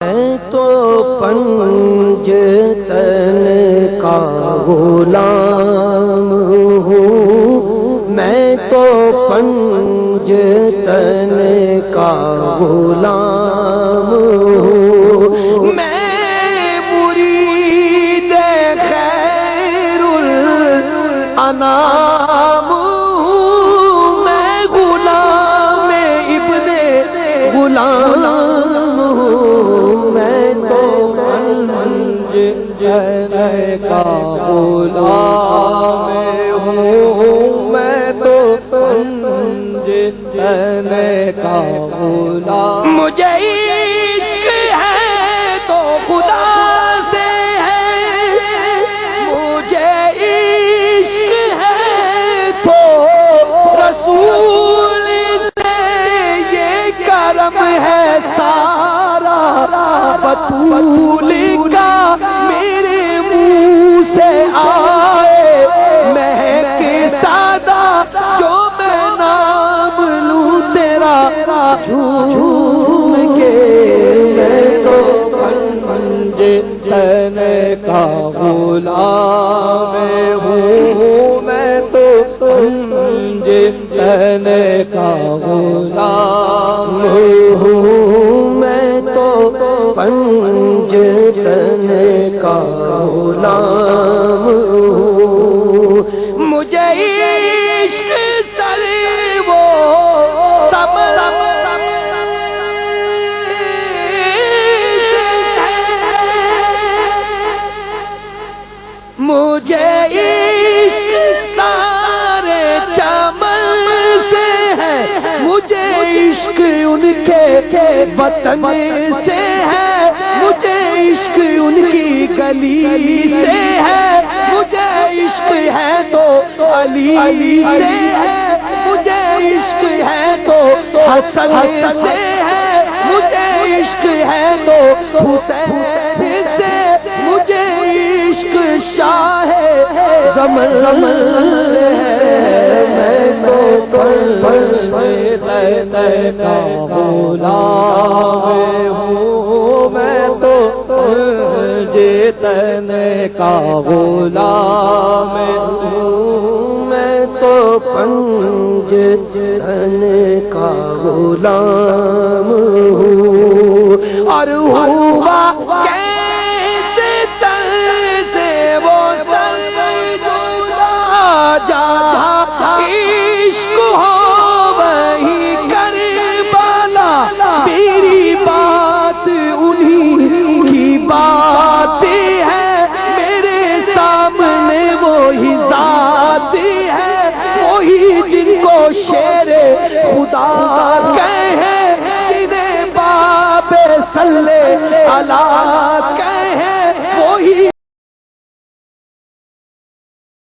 میں تو پنجتن کا غلام ہوں، میں تو پنجتن کا غلام ہوں، میں مرید خیر الانام ہوں، میں غلام ابن غلام ہوں، میں تو پنجتن کا غلام ہوں، میں تو پنجتن کا غلام۔ مجھے عشق ہے تو خدا سے ہے، مجھے عشق ہے تو رسول سے، یہ کرم ہے سارا بطول کا میرے منہ سے آئے، مہک سادہ جو میں نام لوں تیرا جھوم کے۔ میں تو پنجتن کا غلام ہوں، میں تو پنجتن کا غلام ہوں، میں تو پنجتن کا غلام ہوں، مجھے عشق سر وہ مجھے عشق سارے چمن سے ہے، مجھے عشق ان کے وطن سے ہے، مجھے عشق ان کی گلی سے ہے، مجھے عشق ہے تو علی سے ہے، مجھے عشق ہے تو حسن سے ہے، مجھے عشق ہے تو حسین سے، مجھے عشق شاہ زمن سے ہے، میں تو پنجتن کا غلام ہوں، میں تو پنجتن کا غلام ہوں، میں تو پنجتن کا غلام ہوں، اور ہوا کیسے طرز وہ سرگزشتہ جہاں عشق ہو وہی کربلا، میری بات انہی کی بات ہے، میرے سامنے وہی ذات ہے، وہی جن کو شیر خدا کہے، جنہیں باب صلی اللہ